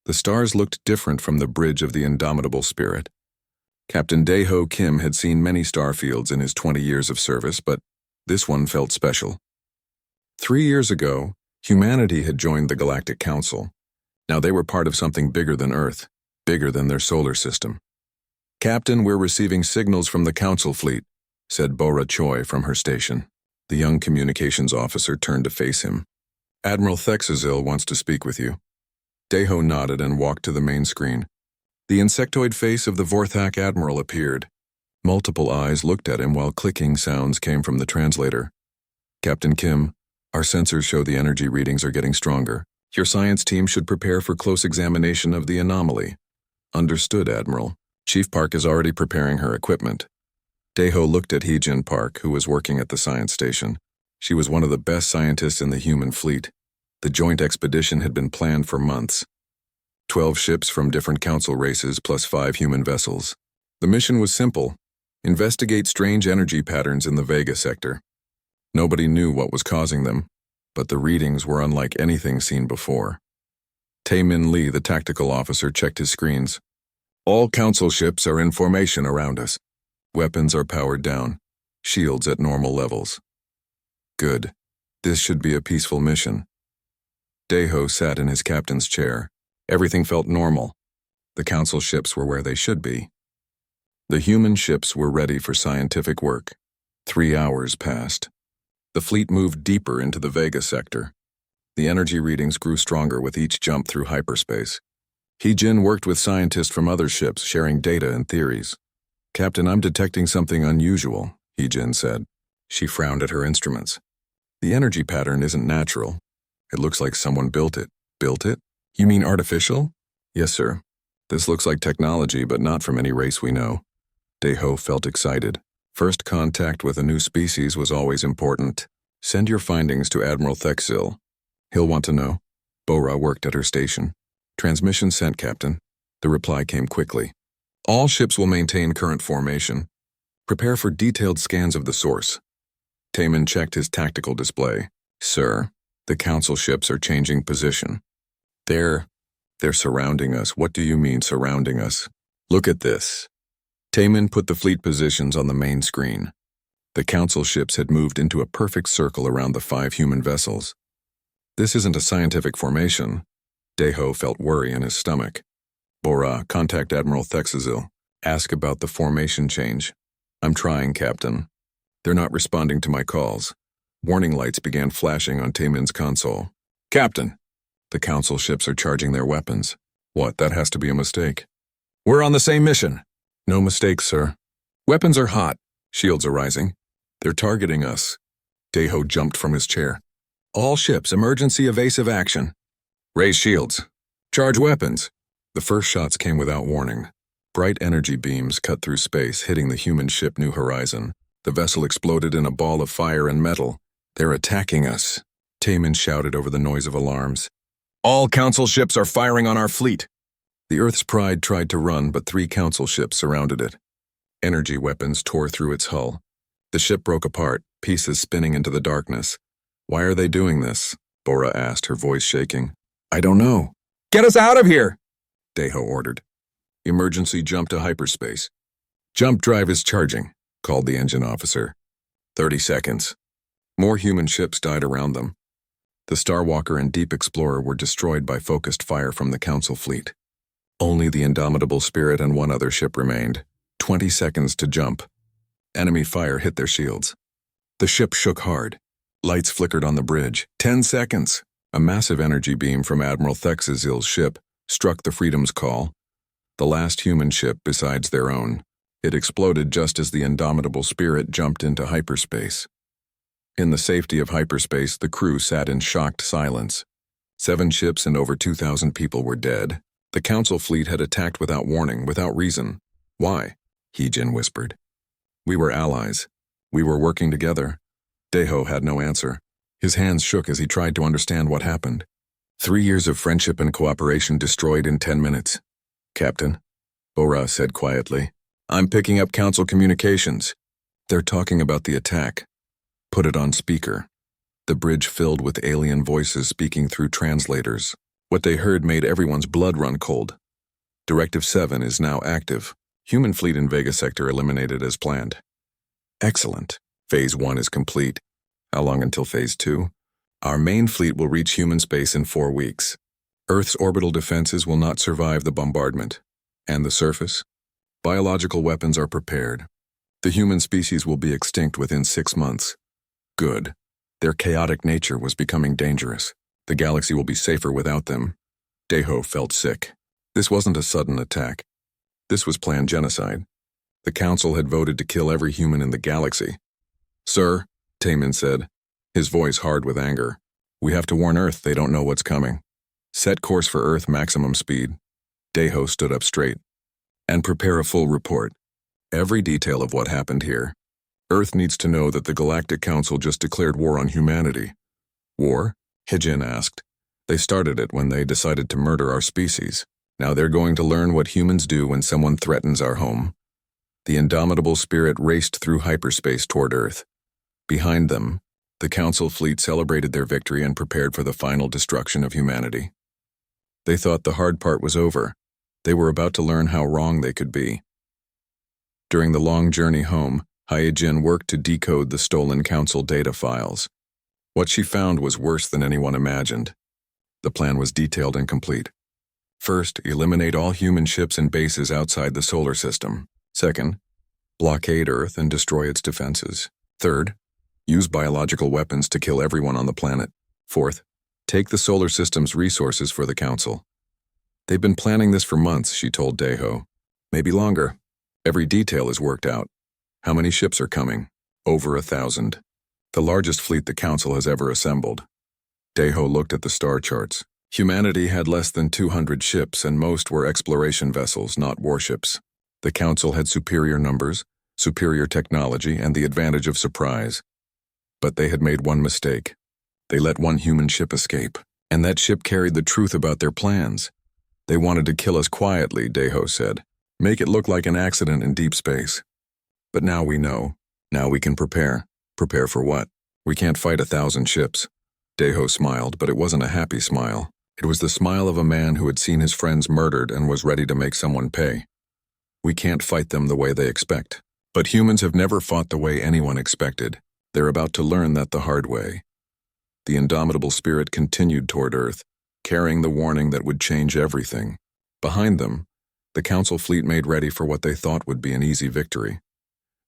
The stars looked different from the bridge of the indomitable spirit. Captain Dae-ho Kim had seen many star fields in his 20 years of service, but this one felt special. 3 years ago, humanity had joined the Galactic Council. Now they were part of something bigger than Earth, bigger than their solar system. "Captain, we're receiving signals from the Council fleet," said Bora Choi from her station. The young communications officer turned to face him. "Admiral Thexazil wants to speak with you." Dae-ho nodded and walked to the main screen. The insectoid face of the Vorthak Admiral appeared. Multiple eyes looked at him while clicking sounds came from the translator. "Captain Kim, our sensors show the energy readings are getting stronger. Your science team should prepare for close examination of the anomaly." "Understood, Admiral. Chief Park is already preparing her equipment." Dae-ho looked at Hee-jin Park, who was working at the science station. She was one of the best scientists in the human fleet. The joint expedition had been planned for months. 12 ships from different council races plus 5 human vessels. The mission was simple: investigate strange energy patterns in the Vega sector. Nobody knew what was causing them, but the readings were unlike anything seen before. Tae-min Lee, the tactical officer, checked his screens. "All council ships are in formation around us. Weapons are powered down, shields at normal levels." "Good. This should be a peaceful mission." Dae-ho sat in his captain's chair. Everything felt normal. The council ships were where they should be. The human ships were ready for scientific work. 3 hours passed. The fleet moved deeper into the Vega sector. The energy readings grew stronger with each jump through hyperspace. Hee-jin worked with scientists from other ships, sharing data and theories. "Captain, I'm detecting something unusual," Hee-jin said. She frowned at her instruments. "The energy pattern isn't natural. It looks like someone built it." "Built it? You mean artificial?" "Yes, sir. This looks like technology, but not from any race we know." Dae-ho felt excited. First contact with a new species was always important. "Send your findings to Admiral Thexil. He'll want to know." Bora worked at her station. "Transmission sent, Captain." The reply came quickly. "All ships will maintain current formation. Prepare for detailed scans of the source." Tae-min checked his tactical display. "Sir, the council ships are changing position." They're surrounding us." "What do you mean, surrounding us?" "Look at this." Tae-min put the fleet positions on the main screen. The council ships had moved into a perfect circle around the 5 human vessels. "This isn't a scientific formation." Dae-ho felt worry in his stomach. "Bora, contact Admiral Thexazil. Ask about the formation change." "I'm trying, Captain." "They're not responding to my calls." Warning lights began flashing on Tae-min's console. "Captain!" "The council ships are charging their weapons." "What? That has to be a mistake." "We're on the same mission." "No mistake, sir." "Weapons are hot. Shields are rising. They're targeting us." Dae-ho jumped from his chair. "All ships, emergency evasive action. Raise shields. Charge weapons." The first shots came without warning. Bright energy beams cut through space, hitting the human ship New Horizon. The vessel exploded in a ball of fire and metal. "They're attacking us," Tae-min shouted over the noise of alarms. "All council ships are firing on our fleet." The Earth's Pride tried to run, but 3 council ships surrounded it. Energy weapons tore through its hull. The ship broke apart, pieces spinning into the darkness. "Why are they doing this?" Bora asked, her voice shaking. "I don't know." "Get us out of here!" Dae-ho ordered. "Emergency jump to hyperspace." "Jump drive is charging," called the engine officer. 30 seconds. More human ships died around them. The Starwalker and Deep Explorer were destroyed by focused fire from the Council fleet. Only the Indomitable Spirit and 1 other ship remained. 20 seconds to jump. Enemy fire hit their shields. The ship shook hard. Lights flickered on the bridge. 10 seconds. A massive energy beam from Admiral Thexazil's ship struck the Freedom's Call, the last human ship besides their own. It exploded just as the Indomitable Spirit jumped into hyperspace. In the safety of hyperspace, the crew sat in shocked silence. 7 ships and over 2,000 people were dead. The Council fleet had attacked without warning, without reason. "Why?" Hee-jin whispered. "We were allies. We were working together." Dae-ho had no answer. His hands shook as he tried to understand what happened. 3 years of friendship and cooperation destroyed in 10 minutes. "Captain," Bora said quietly, "I'm picking up Council communications. They're talking about the attack." "Put it on speaker." The bridge filled with alien voices speaking through translators. What they heard made everyone's blood run cold. Directive 7 is now active. Human fleet in Vega sector eliminated as planned. Excellent. Phase 1 is complete. How long until Phase 2? Our main fleet will reach human space in 4 weeks. Earth's orbital defenses will not survive the bombardment. And the surface? Biological weapons are prepared. The human species will be extinct within 6 months. Good. Their chaotic nature was becoming dangerous. The galaxy will be safer without them. Deho felt sick. This wasn't a sudden attack. This was planned genocide. The Council had voted to kill every human in the galaxy. Sir, Taemin said, his voice hard with anger. We have to warn Earth they don't know what's coming. Set course for Earth maximum speed. Deho stood up straight. And prepare a full report. Every detail of what happened here. Earth needs to know that the Galactic Council just declared war on humanity. War? Hijin asked. They started it when they decided to murder our species. Now they're going to learn what humans do when someone threatens our home. The indomitable spirit raced through hyperspace toward Earth. Behind them, the Council fleet celebrated their victory and prepared for the final destruction of humanity. They thought the hard part was over. They were about to learn how wrong they could be. During the long journey home, Hyejin worked to decode the stolen Council data files. What she found was worse than anyone imagined. The plan was detailed and complete. First, eliminate all human ships and bases outside the solar system. Second, blockade Earth and destroy its defenses. Third, use biological weapons to kill everyone on the planet. Fourth, take the solar system's resources for the Council. They've been planning this for months, she told Deho. Maybe longer. Every detail is worked out. How many ships are coming? Over 1,000. The largest fleet the Council has ever assembled. Deho looked at the star charts. Humanity had less than 200 ships, and most were exploration vessels, not warships. The Council had superior numbers, superior technology, and the advantage of surprise. But they had made one mistake. They let one human ship escape, and that ship carried the truth about their plans. They wanted to kill us quietly, Deho said. Make it look like an accident in deep space. But now we know. Now we can prepare. Prepare for what? We can't fight 1,000 ships. Deho smiled, but it wasn't a happy smile. It was the smile of a man who had seen his friends murdered and was ready to make someone pay. We can't fight them the way they expect. But humans have never fought the way anyone expected. They're about to learn that the hard way. The indomitable spirit continued toward Earth, carrying the warning that would change everything. Behind them, the Council fleet made ready for what they thought would be an easy victory.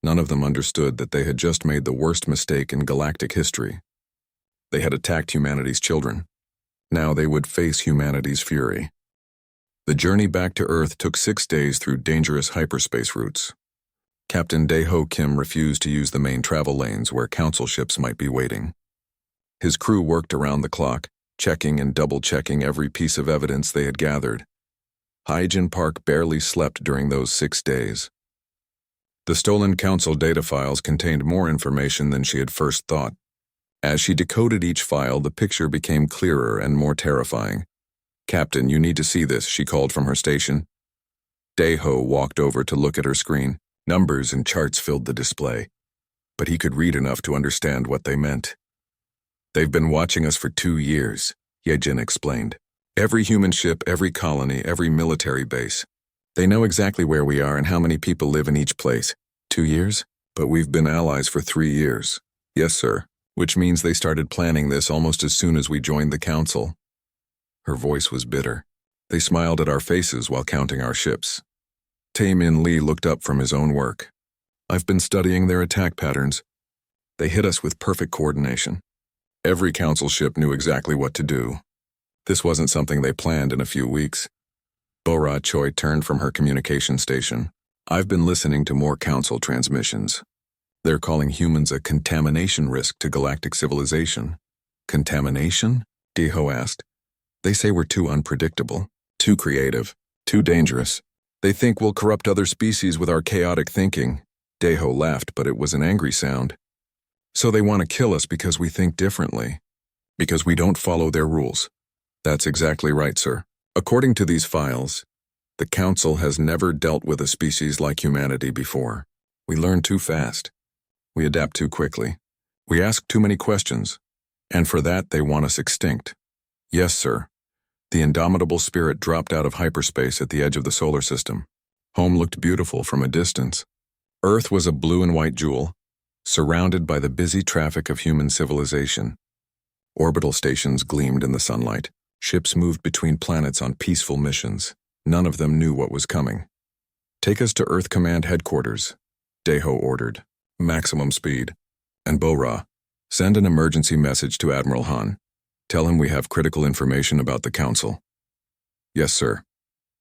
None of them understood that they had just made the worst mistake in galactic history. They had attacked humanity's children. Now they would face humanity's fury. The journey back to Earth took 6 days through dangerous hyperspace routes. Captain Deho Kim refused to use the main travel lanes where Council ships might be waiting. His crew worked around the clock, checking and double-checking every piece of evidence they had gathered. Hyejin Park barely slept during those 6 days. The stolen Council data files contained more information than she had first thought. As she decoded each file, the picture became clearer and more terrifying. Captain, you need to see this, she called from her station. Deho walked over to look at her screen. Numbers and charts filled the display, but he could read enough to understand what they meant. They've been watching us for 2 years, Yejin explained. Every human ship, every colony, every military base. They know exactly where we are and how many people live in each place. 2 years? But we've been allies for 3 years. Yes, sir. Which means they started planning this almost as soon as we joined the Council. Her voice was bitter. They smiled at our faces while counting our ships. Taemin Lee looked up from his own work. I've been studying their attack patterns. They hit us with perfect coordination. Every Council ship knew exactly what to do. This wasn't something they planned in a few weeks. Bora Choi turned from her communication station. I've been listening to more Council transmissions. They're calling humans a contamination risk to galactic civilization. Contamination? Deho asked. They say we're too unpredictable, too creative, too dangerous. They think we'll corrupt other species with our chaotic thinking. Deho laughed, but it was an angry sound. So they want to kill us because we think differently. Because we don't follow their rules. That's exactly right, sir. According to these files, the Council has never dealt with a species like humanity before. We learn too fast. We adapt too quickly. We ask too many questions. And for that, they want us extinct. Yes, sir. The indomitable spirit dropped out of hyperspace at the edge of the solar system. Home looked beautiful from a distance. Earth was a blue and white jewel, surrounded by the busy traffic of human civilization. Orbital stations gleamed in the sunlight. Ships moved between planets on peaceful missions. None of them knew what was coming. "Take us to Earth Command Headquarters," Deho ordered. "Maximum speed. And Bo-Ra, send an emergency message to Admiral Han. Tell him we have critical information about the Council." "Yes, sir."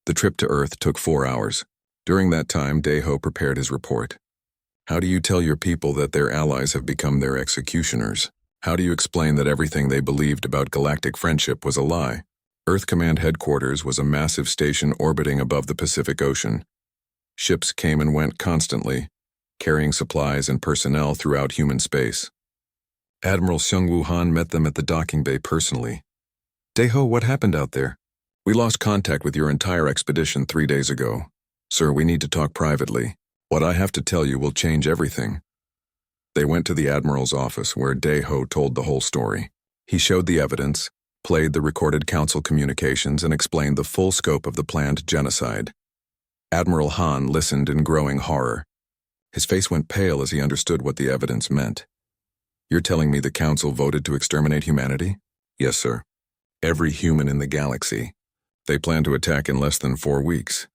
The trip to Earth took 4 hours. During that time, Deho prepared his report. How do you tell your people that their allies have become their executioners? How do you explain that everything they believed about galactic friendship was a lie? Earth Command Headquarters was a massive station orbiting above the Pacific Ocean. Ships came and went constantly, carrying supplies and personnel throughout human space. Admiral Seungwoo Han met them at the docking bay personally. "Deho, what happened out there?" "We lost contact with your entire expedition 3 days ago. Sir, we need to talk privately. What I have to tell you will change everything." They went to the Admiral's office where Deho told the whole story. He showed the evidence, played the recorded Council communications, and explained the full scope of the planned genocide. Admiral Han listened in growing horror. His face went pale as he understood what the evidence meant. "You're telling me the Council voted to exterminate humanity?" "Yes, sir. Every human in the galaxy. They plan to attack in less than 4 weeks.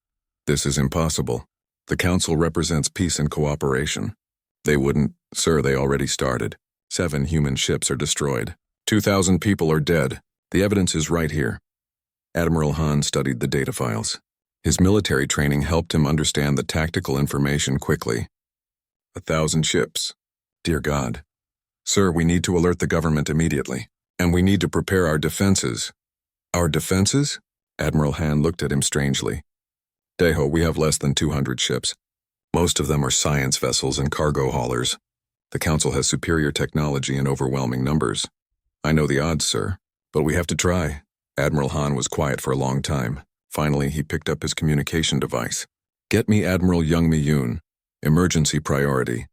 This is impossible. The Council represents peace and cooperation. They wouldn't. Sir, they already started. 7 human ships are destroyed. 2,000 people are dead. The evidence is right here." Admiral Han studied the data files. His military training helped him understand the tactical information quickly. 1,000 ships. Dear God. "Sir, we need to alert the government immediately. And we need to prepare our defenses." "Our defenses?" Admiral Han looked at him strangely. "Deho, we have less than 200 ships. Most of them are science vessels and cargo haulers. The Council has superior technology in overwhelming numbers. I know the odds, sir, but we have to try." Admiral Han was quiet for a long time. Finally, he picked up his communication device. "Get me Admiral Young Mi-yoon. Emergency priority."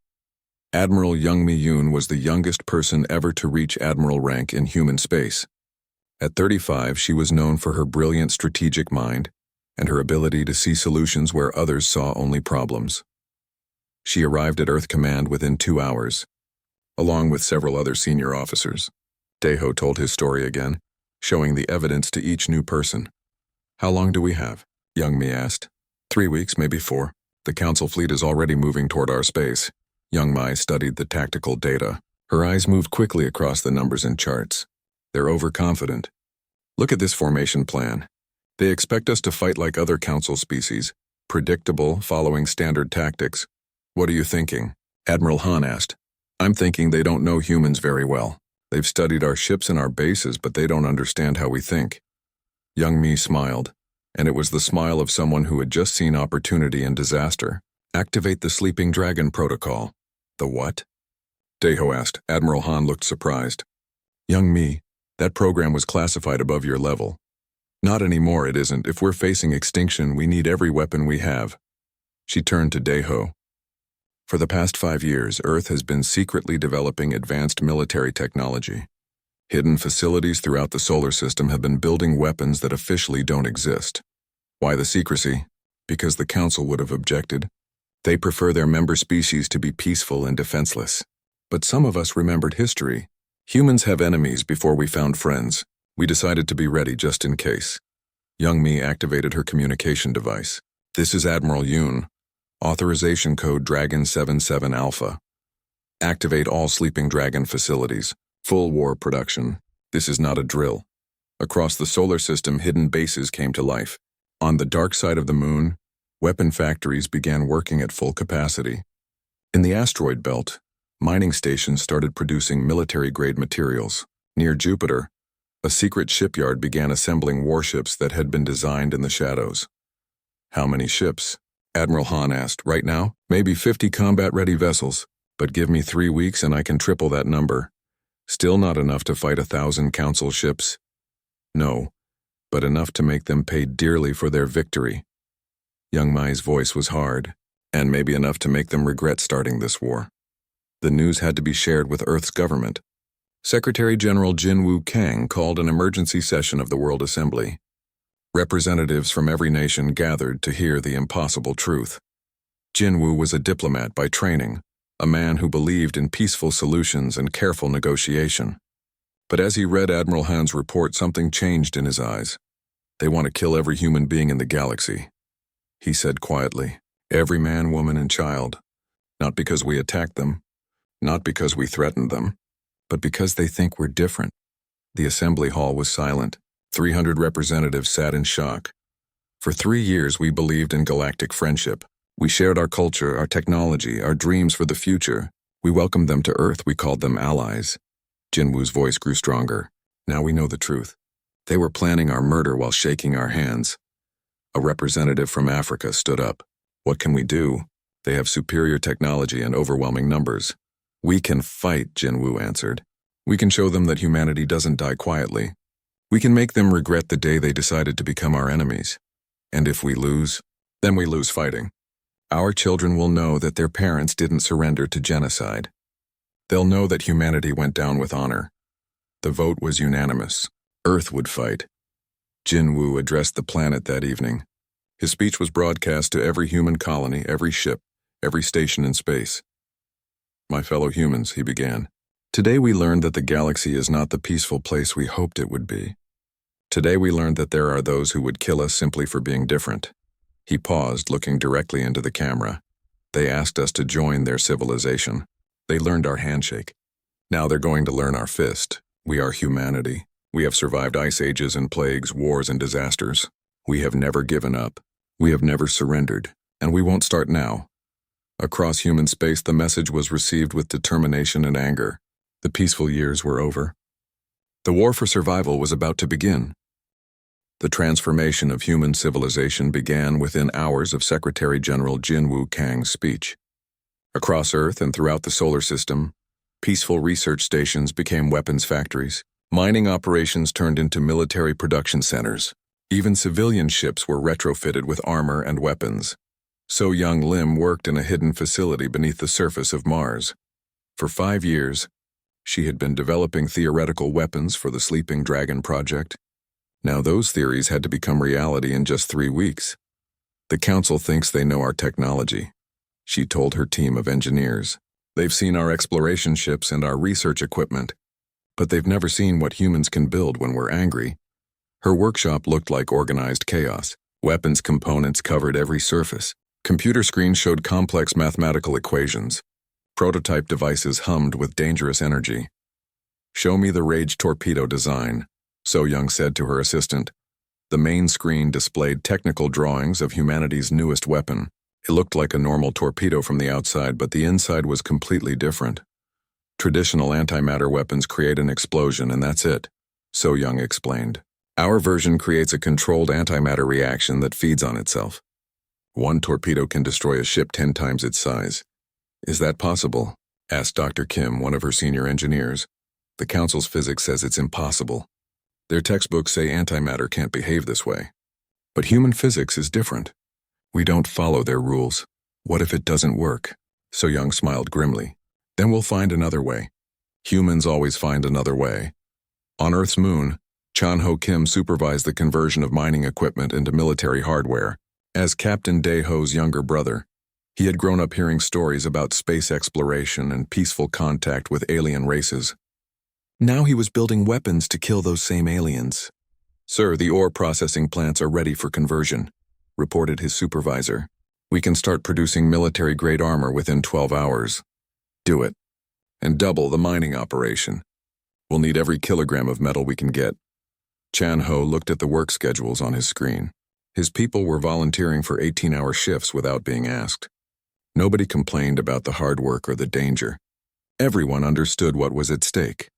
Admiral Young Mi-yoon was the youngest person ever to reach admiral rank in human space. At 35, she was known for her brilliant strategic mind and her ability to see solutions where others saw only problems. She arrived at Earth Command within 2 hours, along with several other senior officers. Deho told his story again, showing the evidence to each new person. "How long do we have?" Young Mi asked. 3 weeks, maybe 4. The Council fleet is already moving toward our space. Young Mi studied the tactical data. Her eyes moved quickly across the numbers and charts. "They're overconfident. Look at this formation plan. They expect us to fight like other Council species, predictable, following standard tactics. What are you thinking?" Admiral Han asked. "I'm thinking they don't know humans very well. They've studied our ships and our bases, but they don't understand how we think." Young Mi smiled, and it was the smile of someone who had just seen opportunity and disaster. "Activate the Sleeping Dragon Protocol." "The what?" Deho asked. Admiral Han looked surprised. "Young Mi, that program was classified above your level." "Not anymore, it isn't. If we're facing extinction, we need every weapon we have." She turned to Deho. "For the past 5 years, Earth has been secretly developing advanced military technology. Hidden facilities throughout the solar system have been building weapons that officially don't exist. Why the secrecy? Because the Council would have objected. They prefer their member species to be peaceful and defenseless. But some of us remembered history. Humans have enemies before we found friends. We decided to be ready just in case." Young Mi activated her communication device. "This is Admiral Yoon. Authorization code Dragon 77 Alpha. Activate all Sleeping Dragon facilities. Full war production. This is not a drill." Across the solar system, hidden bases came to life. On the dark side of the moon, weapon factories began working at full capacity. In the asteroid belt, mining stations started producing military-grade materials. Near Jupiter, a secret shipyard began assembling warships that had been designed in the shadows. "How many ships?" Admiral Han asked. "Right now, maybe 50 combat-ready vessels, but give me 3 weeks and I can triple that number. Still not enough to fight 1,000 Council ships?" "No, but enough to make them pay dearly for their victory." Young Mi's voice was hard, and maybe enough to make them regret starting this war. The news had to be shared with Earth's government. Secretary General Jin Woo Kang called an emergency session of the World Assembly. Representatives from every nation gathered to hear the impossible truth. Jinwoo was a diplomat by training, a man who believed in peaceful solutions and careful negotiation. But as he read Admiral Han's report, something changed in his eyes. They want to kill every human being in the galaxy, he said quietly. Every man, woman, and child. Not because we attacked them, not because we threatened them, but because they think we're different. The assembly hall was silent. 300 representatives sat in shock. For 3 years, we believed in galactic friendship. We shared our culture, our technology, our dreams for the future. We welcomed them to Earth. We called them allies. Jinwoo's voice grew stronger. Now we know the truth. They were planning our murder while shaking our hands. A representative from Africa stood up. What can we do? They have superior technology and overwhelming numbers. We can fight, Jinwoo answered. We can show them that humanity doesn't die quietly. We can make them regret the day they decided to become our enemies. And if we lose, then we lose fighting. Our children will know that their parents didn't surrender to genocide. They'll know that humanity went down with honor. The vote was unanimous. Earth would fight. Jinwoo addressed the planet that evening. His speech was broadcast to every human colony, every ship, every station in space. My fellow humans, he began. Today we learned that the galaxy is not the peaceful place we hoped it would be. Today we learned that there are those who would kill us simply for being different. He paused, looking directly into the camera. They asked us to join their civilization. They learned our handshake. Now they're going to learn our fist. We are humanity. We have survived ice ages and plagues, wars and disasters. We have never given up. We have never surrendered. And we won't start now. Across human space, the message was received with determination and anger. The peaceful years were over. The war for survival was about to begin. The transformation of human civilization began within hours of Secretary General Jinwoo Kang's speech. Across Earth and throughout the solar system, peaceful research stations became weapons factories. Mining operations turned into military production centers. Even civilian ships were retrofitted with armor and weapons. So Young Lim worked in a hidden facility beneath the surface of Mars. For 5 years, she had been developing theoretical weapons for the Sleeping Dragon project. Now those theories had to become reality in just 3 weeks. The Council thinks they know our technology, she told her team of engineers. They've seen our exploration ships and our research equipment, but they've never seen what humans can build when we're angry. Her workshop looked like organized chaos. Weapons components covered every surface. Computer screens showed complex mathematical equations. Prototype devices hummed with dangerous energy. Show me the Rage torpedo design, So Young said to her assistant. The main screen displayed technical drawings of humanity's newest weapon. It looked like a normal torpedo from the outside, but the inside was completely different. Traditional antimatter weapons create an explosion, and that's it, So Young explained. Our version creates a controlled antimatter reaction that feeds on itself. One torpedo can destroy a ship 10 times its size. Is that possible? Asked Dr. Kim, one of her senior engineers. The Council's physics says it's impossible. Their textbooks say antimatter can't behave this way. But human physics is different. We don't follow their rules. What if it doesn't work? So Young smiled grimly. Then we'll find another way. Humans always find another way. On Earth's moon, Chan Ho Kim supervised the conversion of mining equipment into military hardware. As Captain Dae-ho's younger brother, he had grown up hearing stories about space exploration and peaceful contact with alien races. Now he was building weapons to kill those same aliens. Sir, the ore processing plants are ready for conversion, reported his supervisor. We can start producing military-grade armor within 12 hours. Do it. And double the mining operation. We'll need every kilogram of metal we can get. Chan Ho looked at the work schedules on his screen. His people were volunteering for 18-hour shifts without being asked. Nobody complained about the hard work or the danger. Everyone understood what was at stake.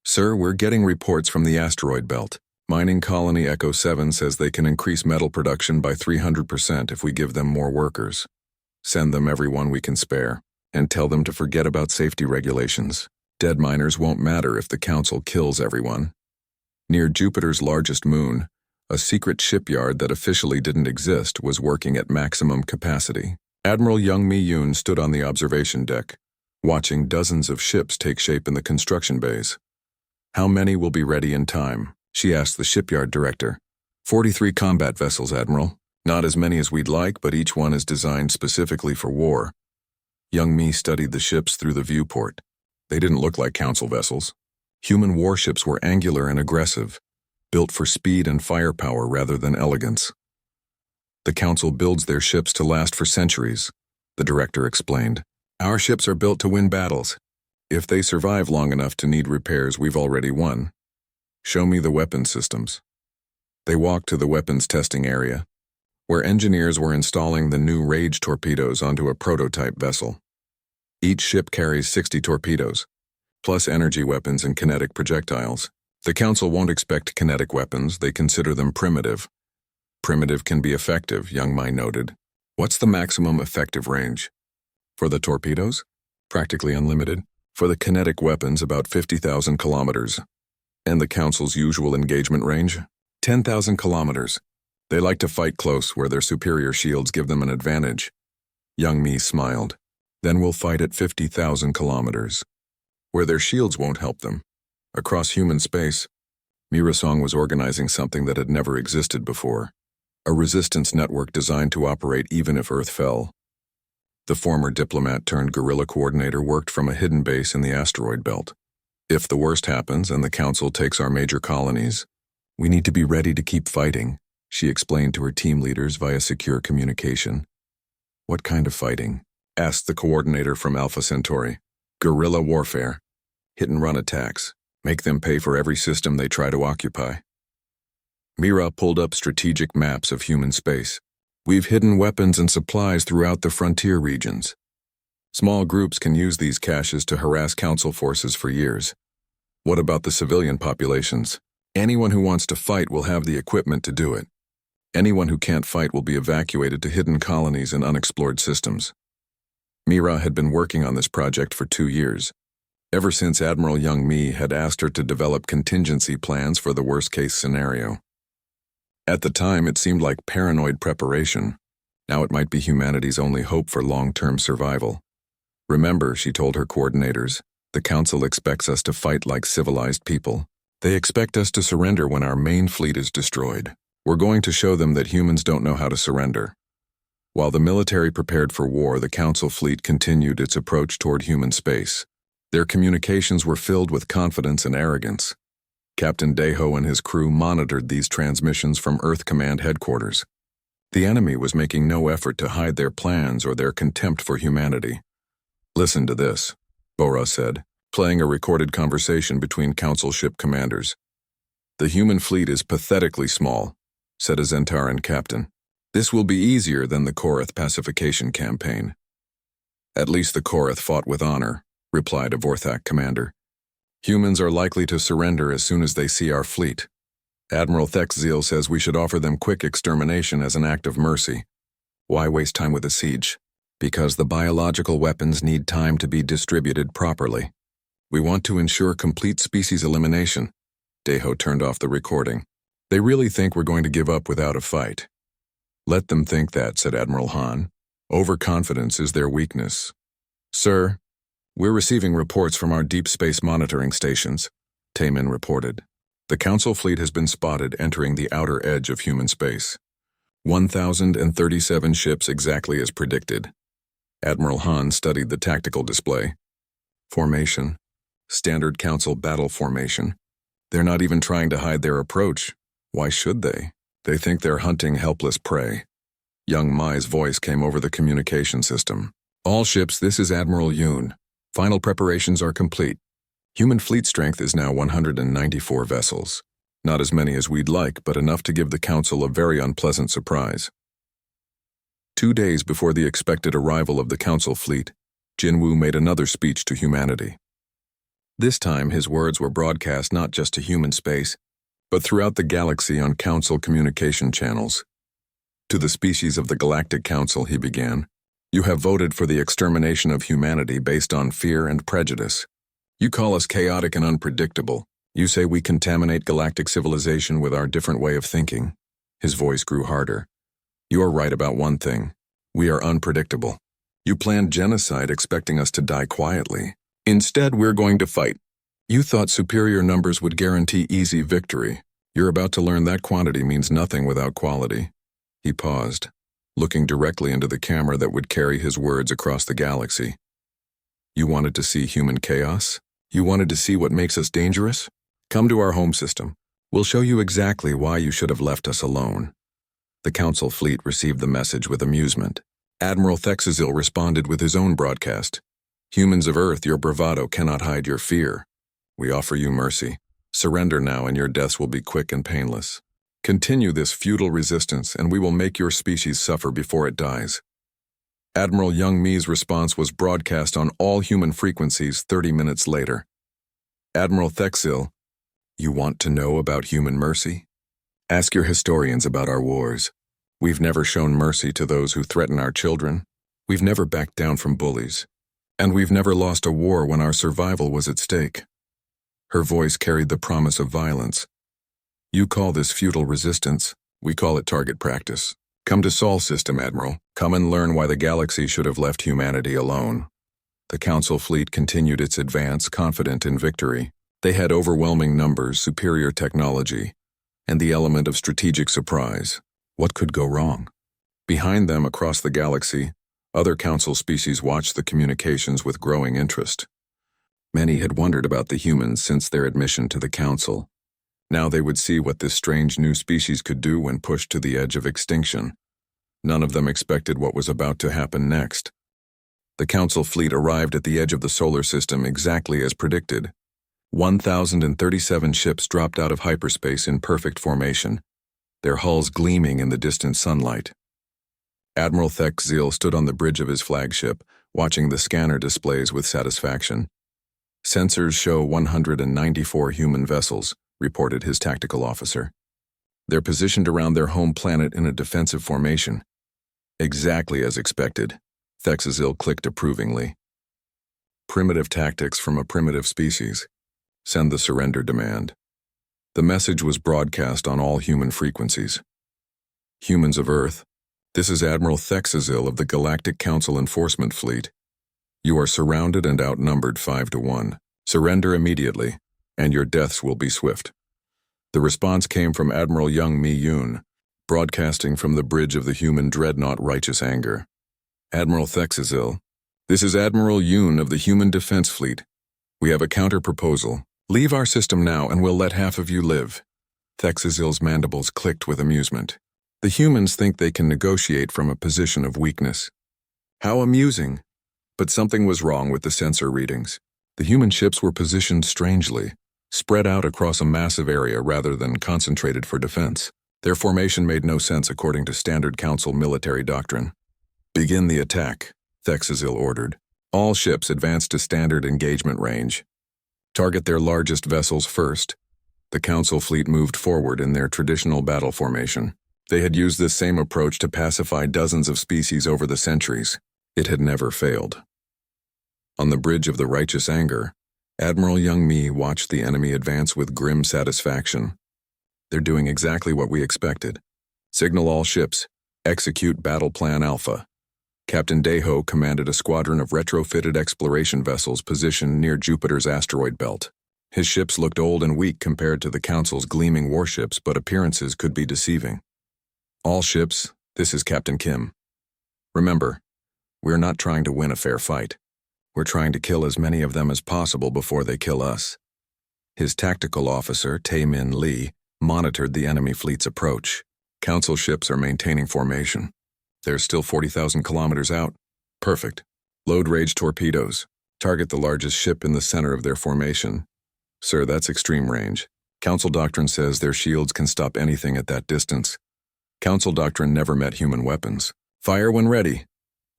Sir, we're getting reports from the asteroid belt. Mining Colony Echo 7 says they can increase metal production by 300% if we give them more workers. Send them everyone we can spare, and tell them to forget about safety regulations. Dead miners won't matter if the Council kills everyone. Near Jupiter's largest moon, a secret shipyard that officially didn't exist was working at maximum capacity. Admiral Young Mi-yoon stood on the observation deck, watching dozens of ships take shape in the construction bays. How many will be ready in time? She asked the shipyard director. 43 combat vessels, Admiral. Not as many as we'd like, but each one is designed specifically for war. Young Me studied the ships through the viewport. They didn't look like Council vessels. Human warships were angular and aggressive, built for speed and firepower rather than elegance. The Council builds their ships to last for centuries, the director explained. Our ships are built to win battles. If they survive long enough to need repairs, we've already won. Show me the weapons systems. They walked to the weapons testing area, where engineers were installing the new Rage torpedoes onto a prototype vessel. Each ship carries 60 torpedoes, plus energy weapons and kinetic projectiles. The Council won't expect kinetic weapons, they consider them primitive. Primitive can be effective, Young Mai noted. What's the maximum effective range? For the torpedoes? Practically unlimited. For the kinetic weapons, about 50,000 kilometers. And the Council's usual engagement range? 10,000 kilometers. They like to fight close where their superior shields give them an advantage. Young Me smiled. Then we'll fight at 50,000 kilometers, where their shields won't help them. Across human space, Mirasong was organizing something that had never existed before. A resistance network designed to operate even if Earth fell. The former diplomat turned guerrilla coordinator worked from a hidden base in the asteroid belt. If the worst happens and the Council takes our major colonies, we need to be ready to keep fighting, she explained to her team leaders via secure communication. What kind of fighting? Asked the coordinator from Alpha Centauri. Guerrilla warfare. Hit-and-run attacks. Make them pay for every system they try to occupy. Mira pulled up strategic maps of human space. We've hidden weapons and supplies throughout the frontier regions. Small groups can use these caches to harass Council forces for years. What about the civilian populations? Anyone who wants to fight will have the equipment to do it. Anyone who can't fight will be evacuated to hidden colonies and unexplored systems. Mira had been working on this project for 2 years, ever since Admiral Young Me had asked her to develop contingency plans for the worst-case scenario. At the time, it seemed like paranoid preparation. Now it might be humanity's only hope for long-term survival. Remember, she told her coordinators, the Council expects us to fight like civilized people. They expect us to surrender when our main fleet is destroyed. We're going to show them that humans don't know how to surrender. While the military prepared for war, the Council fleet continued its approach toward human space. Their communications were filled with confidence and arrogance. Captain Deho and his crew monitored these transmissions from Earth Command headquarters. The enemy was making no effort to hide their plans or their contempt for humanity. Listen to this, Bora said, playing a recorded conversation between Council ship commanders. The human fleet is pathetically small, said a Zentaran captain. This will be easier than the Korath pacification campaign. At least the Korath fought with honor, replied a Vorthak commander. Humans are likely to surrender as soon as they see our fleet. Admiral Thexzeal says we should offer them quick extermination as an act of mercy. Why waste time with a siege? Because the biological weapons need time to be distributed properly. We want to ensure complete species elimination. Deho turned off the recording. They really think we're going to give up without a fight. Let them think that, said Admiral Han. Overconfidence is their weakness. Sir, we're receiving reports from our deep space monitoring stations, Taemin reported. The Council fleet has been spotted entering the outer edge of human space. 1,037 ships exactly as predicted. Admiral Han studied the tactical display. Formation. Standard Council battle formation. They're not even trying to hide their approach. Why should they? They think they're hunting helpless prey. Young Mai's voice came over the communication system. All ships, this is Admiral Yoon. Final preparations are complete. Human fleet strength is now 194 vessels. Not as many as we'd like, but enough to give the Council a very unpleasant surprise. 2 days before the expected arrival of the Council fleet, Jinwoo made another speech to humanity. This time, his words were broadcast not just to human space, but throughout the galaxy on Council communication channels. To the species of the Galactic Council, he began, you have voted for the extermination of humanity based on fear and prejudice. You call us chaotic and unpredictable. You say we contaminate galactic civilization with our different way of thinking. His voice grew harder. You are right about one thing. We are unpredictable. You planned genocide expecting us to die quietly. Instead, we're going to fight. You thought superior numbers would guarantee easy victory. You're about to learn that quantity means nothing without quality. He paused, looking directly into the camera that would carry his words across the galaxy. You wanted to see human chaos? You wanted to see what makes us dangerous? Come to our home system. We'll show you exactly why you should have left us alone. The Council fleet received the message with amusement. Admiral Thexazil responded with his own broadcast. Humans of Earth, your bravado cannot hide your fear. We offer you mercy. Surrender now and your deaths will be quick and painless. Continue this futile resistance and we will make your species suffer before it dies. Admiral Young Mi's response was broadcast on all human frequencies 30 minutes later. Admiral Thexil, you want to know about human mercy? Ask your historians about our wars. We've never shown mercy to those who threaten our children. We've never backed down from bullies. And we've never lost a war when our survival was at stake. Her voice carried the promise of violence. You call this futile resistance, we call it target practice. Come to Sol System, Admiral. Come and learn why the galaxy should have left humanity alone. The Council fleet continued its advance, confident in victory. They had overwhelming numbers, superior technology, and the element of strategic surprise. What could go wrong? Behind them, across the galaxy, other Council species watched the communications with growing interest. Many had wondered about the humans since their admission to the Council. Now they would see what this strange new species could do when pushed to the edge of extinction. None of them expected what was about to happen next. The Council fleet arrived at the edge of the solar system exactly as predicted. 1,037 ships dropped out of hyperspace in perfect formation, their hulls gleaming in the distant sunlight. Admiral Thexil stood on the bridge of his flagship, watching the scanner displays with satisfaction. Sensors show 194 human vessels, reported his tactical officer. They're positioned around their home planet in a defensive formation. Exactly as expected, Thexazil clicked approvingly. Primitive tactics from a primitive species. Send the surrender demand. The message was broadcast on all human frequencies. Humans of Earth, this is Admiral Thexazil of the Galactic Council Enforcement Fleet. You are surrounded and outnumbered 5-1. Surrender immediately, and your deaths will be swift. The response came from Admiral Young Mi Yoon, broadcasting from the bridge of the human dreadnought Righteous Anger. Admiral Thexazil, this is Admiral Yoon of the Human Defense Fleet. We have a counter-proposal. Leave our system now and we'll let half of you live. Thexazil's mandibles clicked with amusement. The humans think they can negotiate from a position of weakness. How amusing. But something was wrong with the sensor readings. The human ships were positioned strangely, spread out across a massive area rather than concentrated for defense. Their formation made no sense according to standard Council military doctrine. Begin the attack, Thexazil ordered. All ships advance to standard engagement range. Target their largest vessels first. The Council fleet moved forward in their traditional battle formation. They had used this same approach to pacify dozens of species over the centuries. It had never failed. On the bridge of the Righteous Anger, Admiral Young Mi watched the enemy advance with grim satisfaction. They're doing exactly what we expected. Signal all ships. Execute Battle Plan Alpha. Captain Daeho commanded a squadron of retrofitted exploration vessels positioned near Jupiter's asteroid belt. His ships looked old and weak compared to the Council's gleaming warships, but appearances could be deceiving. All ships, this is Captain Kim. Remember, we're not trying to win a fair fight. We're trying to kill as many of them as possible before they kill us. His tactical officer, Tae-Min Lee, monitored the enemy fleet's approach. Council ships are maintaining formation. They're still 40,000 kilometers out. Perfect. Load rage torpedoes. Target the largest ship in the center of their formation. Sir, that's extreme range. Council doctrine says their shields can stop anything at that distance. Council doctrine never met human weapons. Fire when ready.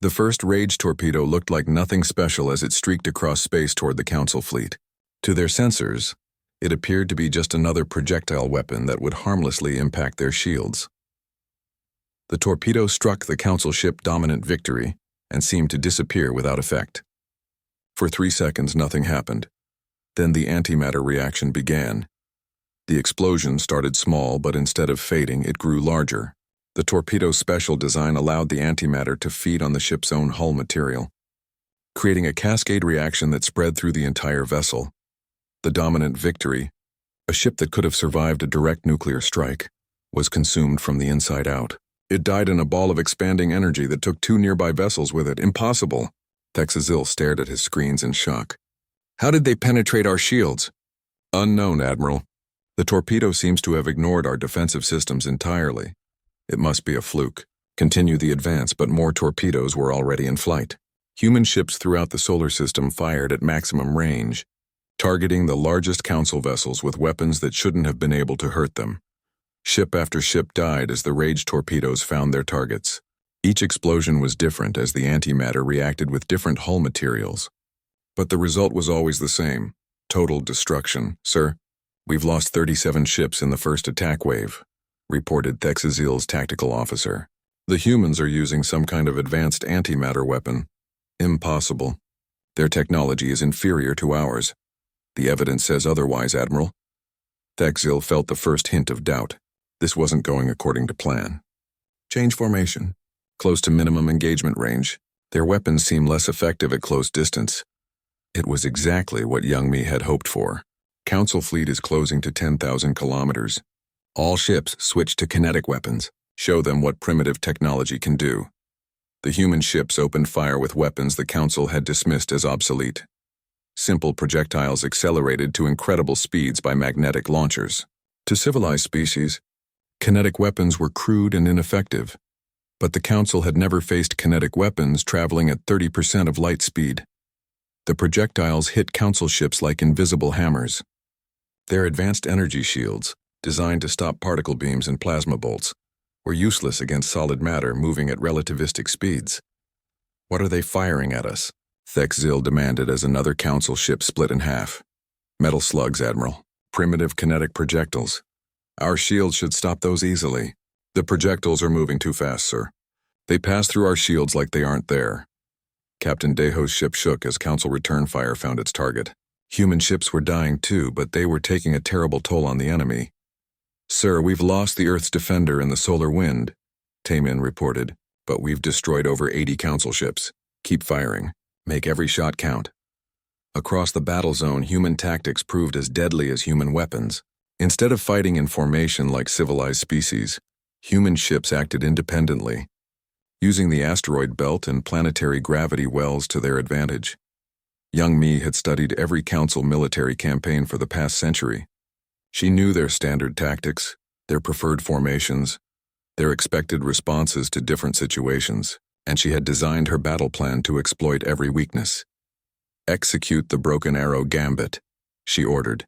The first rage torpedo looked like nothing special as it streaked across space toward the Council fleet. To their sensors, it appeared to be just another projectile weapon that would harmlessly impact their shields. The torpedo struck the Council ship Dominant Victory and seemed to disappear without effect. For 3 seconds, nothing happened. Then the antimatter reaction began. The explosion started small, but instead of fading, it grew larger. The torpedo's special design allowed the antimatter to feed on the ship's own hull material, creating a cascade reaction that spread through the entire vessel. The Dominant Victory, A ship that could have survived a direct nuclear strike was consumed from the inside out. It died in a ball of expanding energy that took 2 nearby vessels with it. Impossible. Texazil stared at his screens in shock. How did they penetrate our shields? Unknown, Admiral. The torpedo seems to have ignored our defensive systems entirely. It must be a fluke. Continue the advance, but more torpedoes were already in flight. Human ships throughout the solar system fired at maximum range, targeting the largest council vessels with weapons that shouldn't have been able to hurt them. Ship after ship died as the rage torpedoes found their targets. Each explosion was different as the antimatter reacted with different hull materials. But the result was always the same: total destruction. Sir, we've lost 37 ships in the first attack wave, reported Texazil's tactical officer. The humans are using some kind of advanced antimatter weapon. Impossible. Their technology is inferior to ours. The evidence says otherwise, Admiral. Texazil felt the first hint of doubt. This wasn't going according to plan. Change formation. Close to minimum engagement range. Their weapons seem less effective at close distance. It was exactly what Young Mi had hoped for. Council fleet is closing to 10,000 kilometers. All ships switch to kinetic weapons. Show them what primitive technology can do. The human ships opened fire with weapons the Council had dismissed as obsolete. Simple projectiles accelerated to incredible speeds by magnetic launchers. To civilized species, kinetic weapons were crude and ineffective. But the Council had never faced kinetic weapons traveling at 30% of light speed. The projectiles hit Council ships like invisible hammers. Their advanced energy shields, designed to stop particle beams and plasma bolts, were useless against solid matter moving at relativistic speeds. What are they firing at us? Texazil demanded as another Council ship split in half. Metal slugs, Admiral. Primitive kinetic projectiles. Our shields should stop those easily. The projectiles are moving too fast, sir. They pass through our shields like they aren't there. Captain Deho's ship shook as Council return fire found its target. Human ships were dying too, but they were taking a terrible toll on the enemy. Sir, we've lost the Earth's defender in the solar wind, Taemin reported, but we've destroyed over 80 Council ships. Keep firing. Make every shot count. Across the battle zone, human tactics proved as deadly as human weapons. Instead of fighting in formation like civilized species, human ships acted independently, using the asteroid belt and planetary gravity wells to their advantage. Young Mi had studied every Council military campaign for the past century. She knew their standard tactics, their preferred formations, their expected responses to different situations, and she had designed her battle plan to exploit every weakness. Execute the Broken Arrow Gambit, she ordered.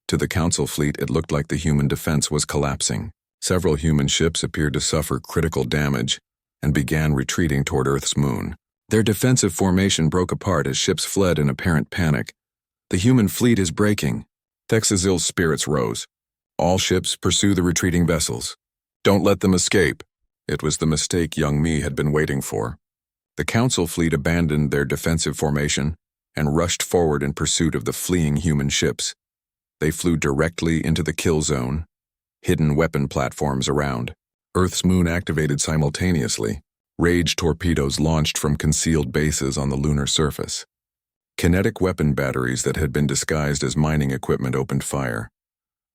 To the Council fleet, it looked like the human defense was collapsing. Several human ships appeared to suffer critical damage and began retreating toward Earth's moon. Their defensive formation broke apart as ships fled in apparent panic. The human fleet is breaking. Texazil's spirits rose. All ships pursue the retreating vessels. Don't let them escape. It was the mistake Young Mi had been waiting for. The Council fleet abandoned their defensive formation and rushed forward in pursuit of the fleeing human ships. They flew directly into the kill zone, hidden weapon platforms around. Earth's moon activated simultaneously. Rage torpedoes launched from concealed bases on the lunar surface. Kinetic weapon batteries that had been disguised as mining equipment opened fire.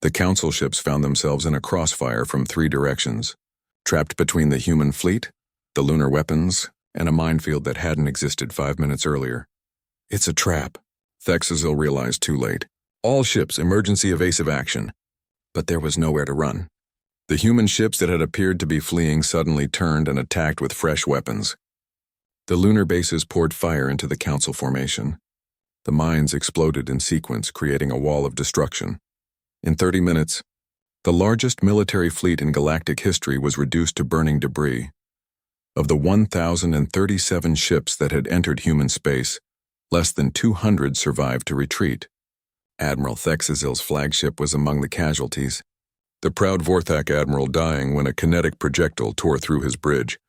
The Council ships found themselves in a crossfire from 3 directions, trapped between the human fleet, the lunar weapons, and a minefield that hadn't existed 5 minutes earlier. It's a trap, Texazil realized too late. All ships, emergency evasive action. But there was nowhere to run. The human ships that had appeared to be fleeing suddenly turned and attacked with fresh weapons. The lunar bases poured fire into the Council formation. The mines exploded in sequence, creating a wall of destruction. In 30 minutes, the largest military fleet in galactic history was reduced to burning debris. Of the 1,037 ships that had entered human space, less than 200 survived to retreat. Admiral Texazil's flagship was among the casualties. The proud Vorthak admiral dying when a kinetic projectile tore through his bridge.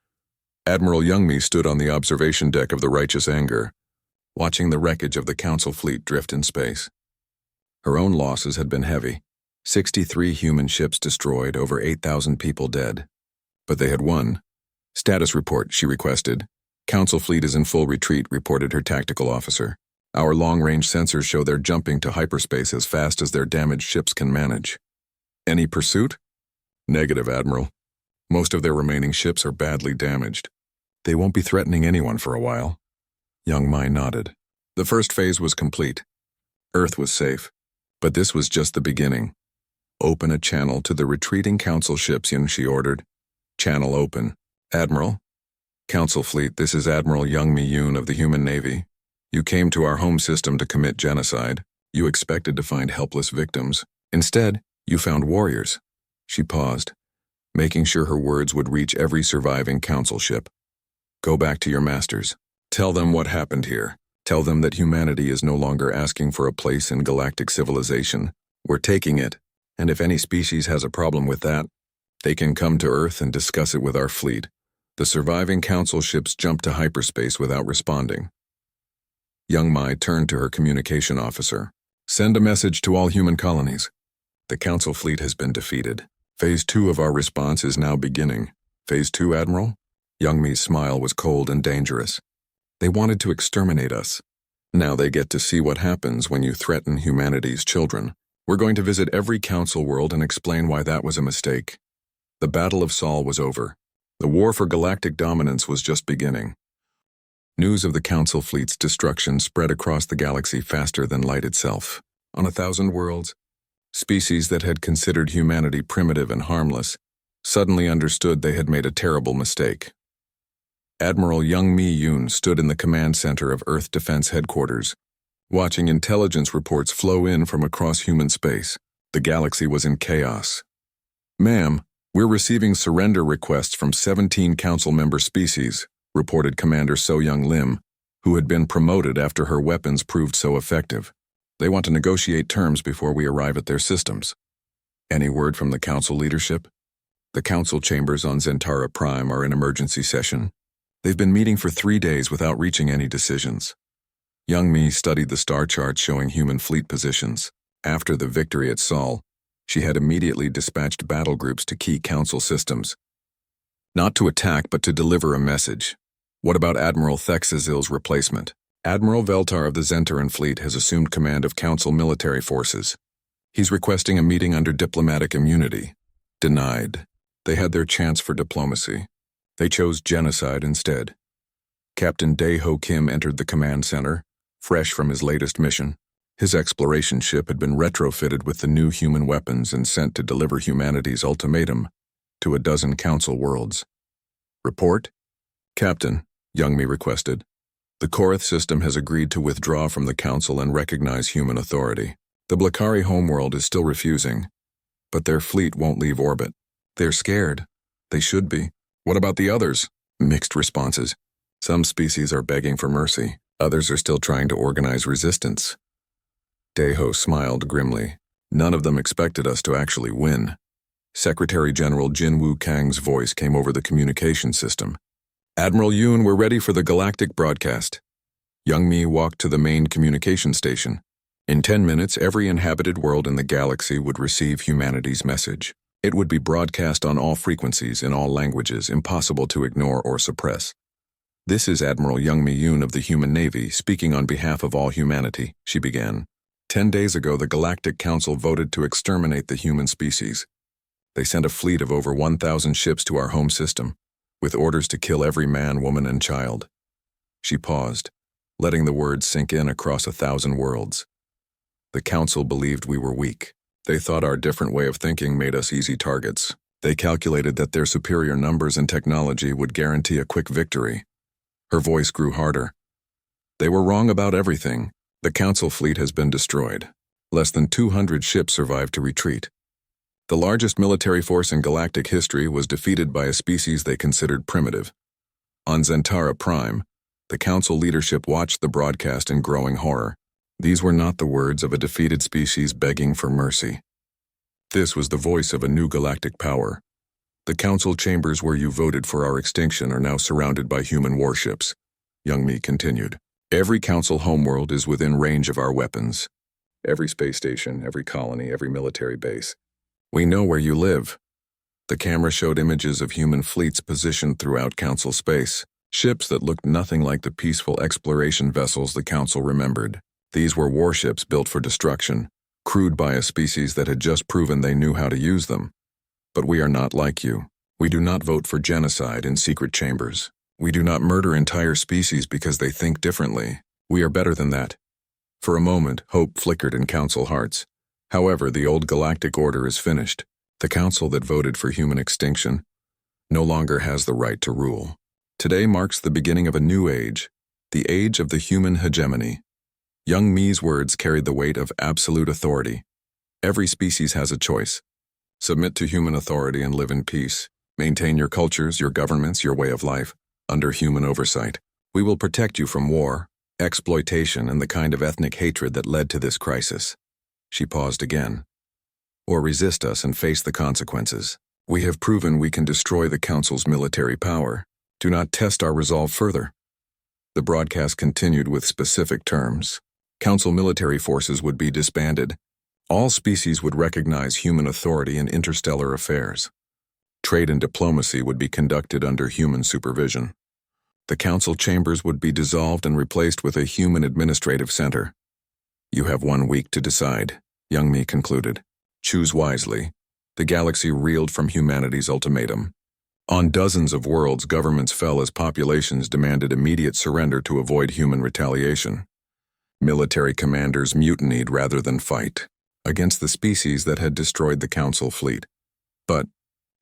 Admiral Young Mi stood on the observation deck of the Righteous Anger, watching the wreckage of the Council fleet drift in space. Her own losses had been heavy. 63 human ships destroyed, over 8,000 people dead. But they had won. Status report, she requested. Council fleet is in full retreat, reported her tactical officer. Our long-range sensors show they're jumping to hyperspace as fast as their damaged ships can manage. Any pursuit? Negative, Admiral. Most of their remaining ships are badly damaged. They won't be threatening anyone for a while. Young Mai nodded. The first phase was complete. Earth was safe. But this was just the beginning. Open a channel to the retreating Council ships, she ordered. Channel open. Admiral? Council fleet, this is Admiral Young Mi Yoon of the Human Navy. You came to our home system to commit genocide. You expected to find helpless victims. Instead, you found warriors. She paused, making sure her words would reach every surviving Council ship. Go back to your masters. Tell them what happened here. Tell them that humanity is no longer asking for a place in galactic civilization. We're taking it, and if any species has a problem with that, they can come to Earth and discuss it with our fleet. The surviving Council ships jumped to hyperspace without responding. Young Mai turned to her communication officer. Send a message to all human colonies. The Council fleet has been defeated. Phase 2 of our response is now beginning. Phase 2, Admiral? Young Mi's smile was cold and dangerous. They wanted to exterminate us. Now they get to see what happens when you threaten humanity's children. We're going to visit every Council world and explain why that was a mistake. The Battle of Sol was over. The war for galactic dominance was just beginning. News of the Council fleet's destruction spread across the galaxy faster than light itself. On 1,000 worlds, species that had considered humanity primitive and harmless suddenly understood they had made a terrible mistake. Admiral Young Mi Yoon stood in the command center of Earth Defense Headquarters, watching intelligence reports flow in from across human space. The galaxy was in chaos. Ma'am, we're receiving surrender requests from 17 Council member species, reported Commander So-Young Lim, who had been promoted after her weapons proved so effective. They want to negotiate terms before we arrive at their systems. Any word from the Council leadership? The Council chambers on Zentara Prime are in emergency session. They've been meeting for 3 days without reaching any decisions. Young Mi studied the star charts showing human fleet positions. After the victory at Sol, she had immediately dispatched battle groups to key Council systems. Not to attack, but to deliver a message. What about Admiral Thexazil's replacement? Admiral Veltar of the Zentaran fleet has assumed command of Council military forces. He's requesting a meeting under diplomatic immunity. Denied. They had their chance for diplomacy. They chose genocide instead. Captain Dae-Ho Kim entered the command center, fresh from his latest mission. His exploration ship had been retrofitted with the new human weapons and sent to deliver humanity's ultimatum to a dozen Council worlds. Report? Captain, Young Mi requested. The Korath system has agreed to withdraw from the Council and recognize human authority. The Blakari homeworld is still refusing, but their fleet won't leave orbit. They're scared. They should be. What about the others? Mixed responses. Some species are begging for mercy. Others are still trying to organize resistance. Dae-Ho smiled grimly. None of them expected us to actually win. Secretary General Jin Woo Kang's voice came over the communication system. Admiral Yoon, we're ready for the galactic broadcast. Young Mi walked to the main communication station. In 10 minutes, every inhabited world in the galaxy would receive humanity's message. It would be broadcast on all frequencies in all languages, impossible to ignore or suppress. This is Admiral Young Mi Yoon of the Human Navy, speaking on behalf of all humanity, she began. 10 days ago, the Galactic Council voted to exterminate the human species. They sent a fleet of over 1,000 ships to our home system, with orders to kill every man, woman, and child. She paused, letting the words sink in across 1,000 worlds. The Council believed we were weak. They thought our different way of thinking made us easy targets. They calculated that their superior numbers and technology would guarantee a quick victory. Her voice grew harder. They were wrong about everything. The Council fleet has been destroyed. Less than 200 ships survived to retreat. The largest military force in galactic history was defeated by a species they considered primitive. On Zentara Prime, the Council leadership watched the broadcast in growing horror. These were not the words of a defeated species begging for mercy. This was the voice of a new galactic power. The Council chambers where you voted for our extinction are now surrounded by human warships. Young Mi continued. Every Council homeworld is within range of our weapons. Every space station, every colony, every military base. We know where you live. The camera showed images of human fleets positioned throughout Council space. Ships that looked nothing like the peaceful exploration vessels the Council remembered. These were warships built for destruction, crewed by a species that had just proven they knew how to use them. But we are not like you. We do not vote for genocide in secret chambers. We do not murder entire species because they think differently. We are better than that. For a moment, hope flickered in Council hearts. However, the old galactic order is finished. The Council that voted for human extinction no longer has the right to rule. Today marks the beginning of a new age, the age of the human hegemony. Young Mi's words carried the weight of absolute authority. Every species has a choice. Submit to human authority and live in peace. Maintain your cultures, your governments, your way of life, under human oversight. We will protect you from war, exploitation, and the kind of ethnic hatred that led to this crisis. She paused again. Or resist us and face the consequences. We have proven we can destroy the Council's military power. Do not test our resolve further. The broadcast continued with specific terms. Council military forces would be disbanded. All species would recognize human authority in interstellar affairs. Trade and diplomacy would be conducted under human supervision. The Council chambers would be dissolved and replaced with a human administrative center. You have 1 week to decide, Young Mi concluded. Choose wisely. The galaxy reeled from humanity's ultimatum. On dozens of worlds, governments fell as populations demanded immediate surrender to avoid human retaliation. Military commanders mutinied rather than fight, against the species that had destroyed the Council fleet. But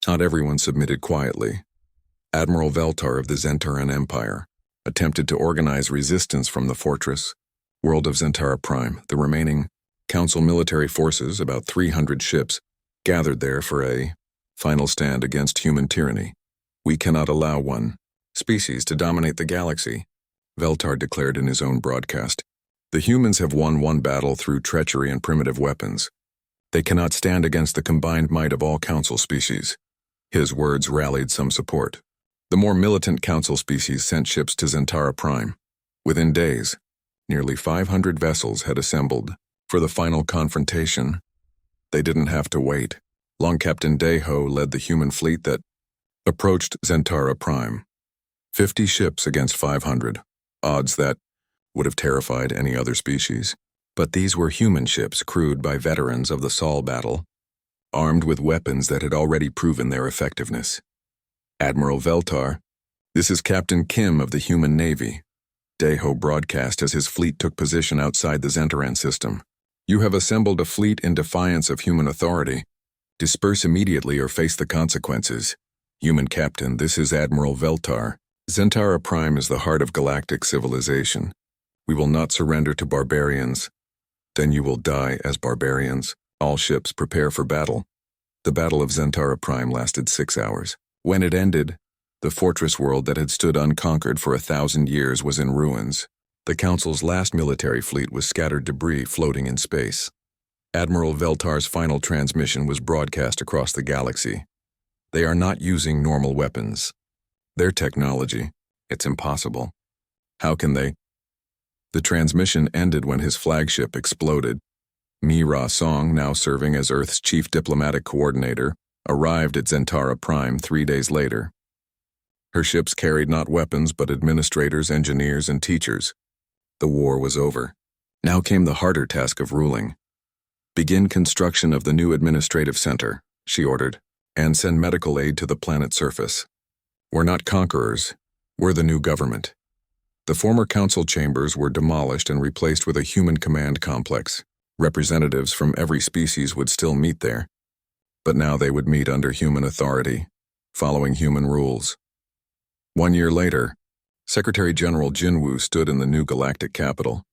not everyone submitted quietly. Admiral Veltar of the Zentaran Empire attempted to organize resistance from the fortress, world of Zentara Prime. The remaining Council military forces, about 300 ships, gathered there for a final stand against human tyranny. We cannot allow one species to dominate the galaxy, Veltar declared in his own broadcast. The humans have won one battle through treachery and primitive weapons. They cannot stand against the combined might of all Council species. His words rallied some support. The more militant Council species sent ships to Zentara Prime. Within days, nearly 500 vessels had assembled for the final confrontation. They didn't have to wait. Long Captain Deho led the human fleet that approached Zentara Prime. 50 ships against 500, odds that would have terrified any other species. But these were human ships crewed by veterans of the Sol battle, armed with weapons that had already proven their effectiveness. Admiral Veltar, this is Captain Kim of the Human Navy. Deho broadcast as his fleet took position outside the Zentaran system. You have assembled a fleet in defiance of human authority. Disperse immediately or face the consequences. Human Captain, this is Admiral Veltar. Zentara Prime is the heart of galactic civilization. We will not surrender to barbarians. Then you will die as barbarians. All ships prepare for battle. The Battle of Zentara Prime lasted 6 hours. When it ended, the fortress world that had stood unconquered for 1,000 years was in ruins. The Council's last military fleet was scattered debris floating in space. Admiral Veltar's final transmission was broadcast across the galaxy. They are not using normal weapons. Their technology, it's impossible. How can they? The transmission ended when his flagship exploded. Mi-Ra Song, now serving as Earth's chief diplomatic coordinator, arrived at Zentara Prime 3 days later. Her ships carried not weapons but administrators, engineers, and teachers. The war was over. Now came the harder task of ruling. Begin construction of the new administrative center, she ordered, and send medical aid to the planet's surface. We're not conquerors. We're the new government. The former council chambers were demolished and replaced with a human command complex. Representatives from every species would still meet there, but now they would meet under human authority, following human rules. 1 year later, Secretary General Jinwoo stood in the new galactic capital,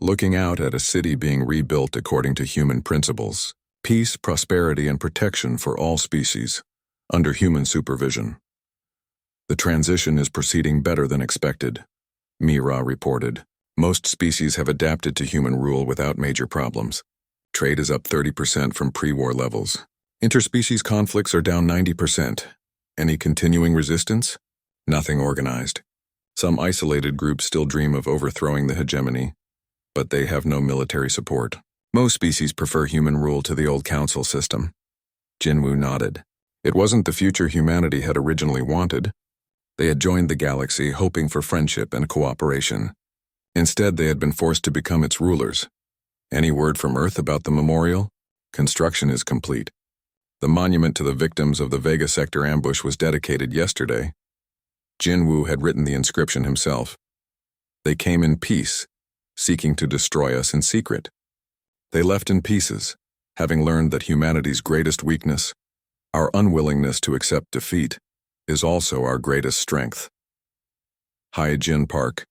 looking out at a city being rebuilt according to human principles, peace, prosperity, and protection for all species, under human supervision. The transition is proceeding better than expected, Mi-Ra reported. Most species have adapted to human rule without major problems. Trade is up 30% from pre-war levels. Interspecies conflicts are down 90%. Any continuing resistance? Nothing organized. Some isolated groups still dream of overthrowing the hegemony, but they have no military support. Most species prefer human rule to the old council system. Jinwoo nodded. It wasn't the future humanity had originally wanted. They had joined the galaxy hoping for friendship and cooperation. Instead, they had been forced to become its rulers. Any word from Earth about the memorial? Construction is complete. The monument to the victims of the Vega Sector ambush was dedicated yesterday. Jinwoo had written the inscription himself. They came in peace, seeking to destroy us in secret. They left in pieces, having learned that humanity's greatest weakness, our unwillingness to accept defeat, is also our greatest strength. Hyejin Park,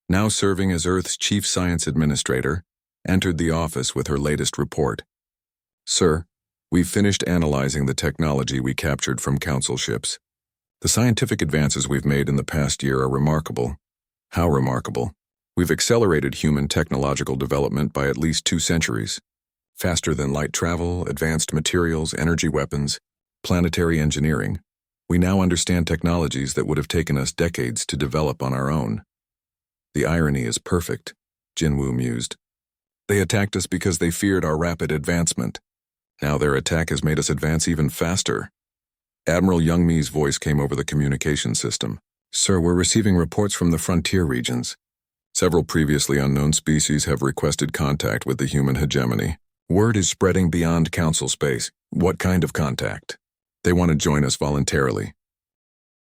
now serving as Earth's chief science administrator, entered the office with her latest report. Sir, we've finished analyzing the technology we captured from Council ships. The scientific advances we've made in the past year are remarkable. How remarkable? We've accelerated human technological development by at least 2 centuries. Faster than light travel, advanced materials, energy weapons, planetary engineering. We now understand technologies that would have taken us decades to develop on our own. The irony is perfect, Jinwoo mused. They attacked us because they feared our rapid advancement. Now their attack has made us advance even faster. Admiral Youngmi's voice came over the communication system. Sir, we're receiving reports from the frontier regions. Several previously unknown species have requested contact with the human hegemony. Word is spreading beyond Council space. What kind of contact? They want to join us voluntarily.